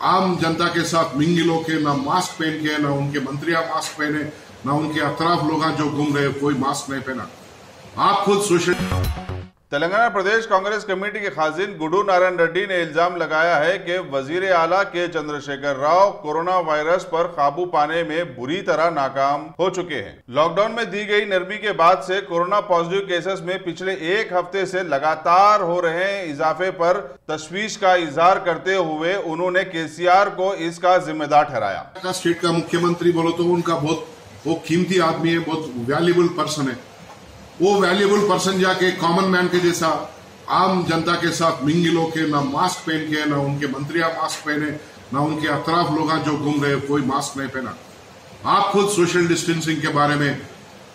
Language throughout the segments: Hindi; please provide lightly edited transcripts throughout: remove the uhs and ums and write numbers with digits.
आम जनता के साथ मिंगिल होके ना मास्क पहन के, ना उनके मंत्रियां मास्क पहने, ना उनके अतराफ लोग जो घूम रहे कोई मास्क नहीं पहना। आप खुद सोशल। तेलंगाना प्रदेश कांग्रेस कमेटी के खाजिन गुडू नारायण रेड्डी ने इल्जाम लगाया है कि वजीर आला के चंद्रशेखर राव कोरोना वायरस पर काबू पाने में बुरी तरह नाकाम हो चुके हैं। लॉकडाउन में दी गई नरमी के बाद से कोरोना पॉजिटिव केसेस में पिछले एक हफ्ते से लगातार हो रहे इजाफे पर तशवीश का इजहार करते हुए उन्होंने केसीआर को इसका जिम्मेदार ठहराया। स्टेट का मुख्यमंत्री बोलो तो उनका बहुत वो कीमती आदमी है, बहुत वैल्यूबल पर्सन है। वो वैल्यूबल पर्सन जाके कॉमन मैन के जैसा आम जनता के साथ मिंगिल होके ना मास्क पहन के, ना उनके मंत्रियां मास्क पहने, ना उनके अतराफ लोग जो घूम रहे कोई मास्क नहीं पहना। आप खुद सोशल डिस्टेंसिंग के बारे में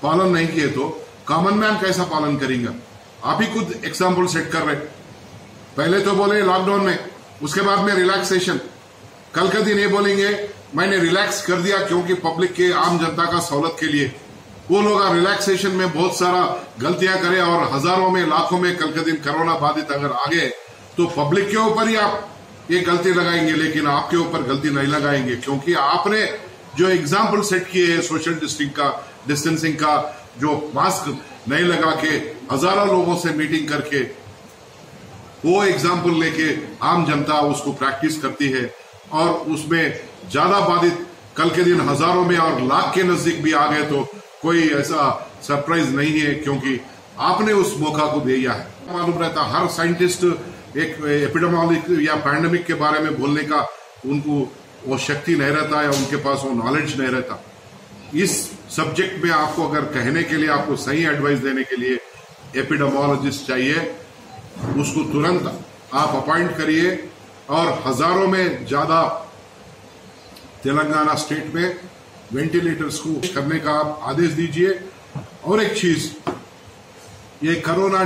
पालन नहीं किए तो कॉमन मैन कैसा पालन करेंगे? आप ही खुद एग्जाम्पल सेट कर रहे। पहले तो बोले लॉकडाउन में, उसके बाद में रिलैक्सेशन। कल के दिन ये बोलेंगे मैंने रिलैक्स कर दिया क्योंकि पब्लिक के आम जनता का सहूलत के लिए। वो लोग रिलैक्सेशन में बहुत सारा गलतियां करें और हजारों में लाखों में कल के दिन कोरोना बाधित अगर आ गए तो पब्लिक के ऊपर ही आप ये गलती लगाएंगे, लेकिन आपके ऊपर गलती नहीं लगाएंगे क्योंकि आपने जो एग्जाम्पल सेट किए हैं सोशल डिस्टेंसिंग का, जो मास्क नहीं लगा के हजारों लोगों से मीटिंग करके वो एग्जाम्पल लेके आम जनता उसको प्रैक्टिस करती है और उसमें ज्यादा बाधित कल के दिन हजारों में और लाख के नजदीक भी आ गए तो कोई ऐसा सरप्राइज नहीं है क्योंकि आपने उस मौका को दिया है। मालूम रहता हर साइंटिस्ट एक एपिडेमियोलॉजी या पैंडेमिक के बारे में बोलने का उनको वो शक्ति नहीं रहता या उनके पास वो नॉलेज नहीं रहता। इस सब्जेक्ट में आपको अगर कहने के लिए, आपको सही एडवाइस देने के लिए एपिडेमियोलॉजिस्ट चाहिए, उसको तुरंत आप अपॉइंट करिए और हजारों में ज्यादा तेलंगाना स्टेट में वेंटिलेटर्स को करने का आप आदेश दीजिए। और एक चीज, ये कोरोना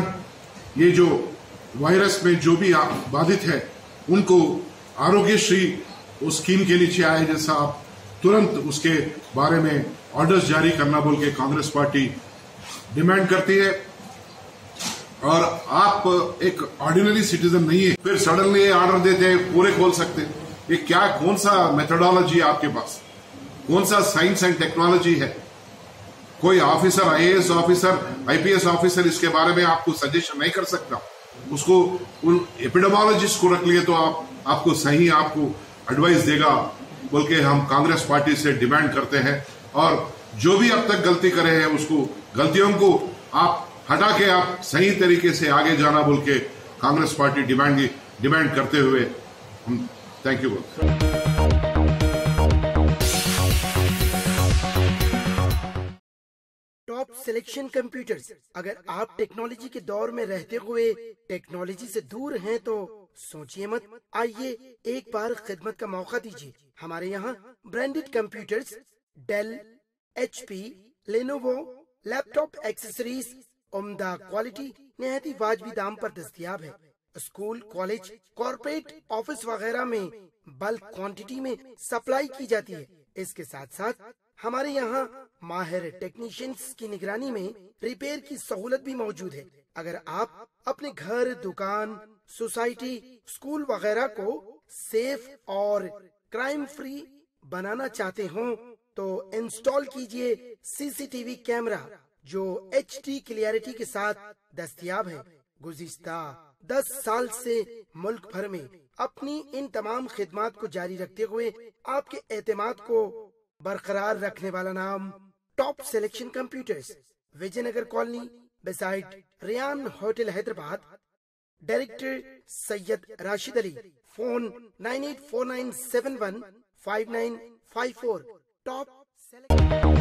ये जो वायरस में जो भी बाधित है उनको आरोग्यश्री उस स्कीम के नीचे आए जैसा आप तुरंत उसके बारे में ऑर्डर्स जारी करना बोल के कांग्रेस पार्टी डिमांड करती है। और आप एक ऑर्डिनरी सिटीजन नहीं है, फिर सडनली ऑर्डर देते हैं पूरे खोल सकते हैं। ये क्या, कौन सा मेथोडोलॉजी है आपके पास? कौन सा साइंस एंड टेक्नोलॉजी है? कोई officer, IAS officer, IPS officer इसके बारे में आपको सजेशन नहीं कर सकता। उसको उन एपिडेमियोलॉजिस्ट को रख लिए तो आपको सही आपको एडवाइस देगा बोल के हम कांग्रेस पार्टी से डिमांड करते हैं। और जो भी अब तक गलती करे हैं उसको गलतियों को आप हटा के आप सही तरीके से आगे जाना बोल के कांग्रेस पार्टी डिमांड करते हुए हम thank you. Top selection computers. अगर आप टेक्नोलॉजी के दौर में रहते हुए टेक्नोलॉजी से दूर हैं तो सोचिए मत, आइए एक बार खिदमत का मौका दीजिए। हमारे यहाँ branded computers Dell, HP, Lenovo, laptop accessories उम्दा क्वालिटी निहायती वाजबी दाम पर दस्तयाब है। स्कूल, कॉलेज, कॉर्पोरेट, ऑफिस वगैरह में बल्क क्वांटिटी में सप्लाई की जाती है। इसके साथ साथ हमारे यहाँ माहिर टेक्नीशियंस की निगरानी में रिपेयर की सहूलत भी मौजूद है। अगर आप अपने घर, दुकान, सोसाइटी, स्कूल वगैरह को सेफ और क्राइम फ्री बनाना चाहते हो तो इंस्टॉल कीजिए सीसीटीवी कैमरा जो HD क्लियरिटी के साथ दस्तयाब है। गुज़िश्ता 10 साल से मुल्क भर में अपनी इन तमाम खिदमात को जारी रखते हुए आपके एतमाद को बरकरार रखने वाला नाम top selection computers, Vijayanagar colony beside Riyan hotel Hyderabad. Director Syed Rashid Ali. Phone 9849715954। Top selection.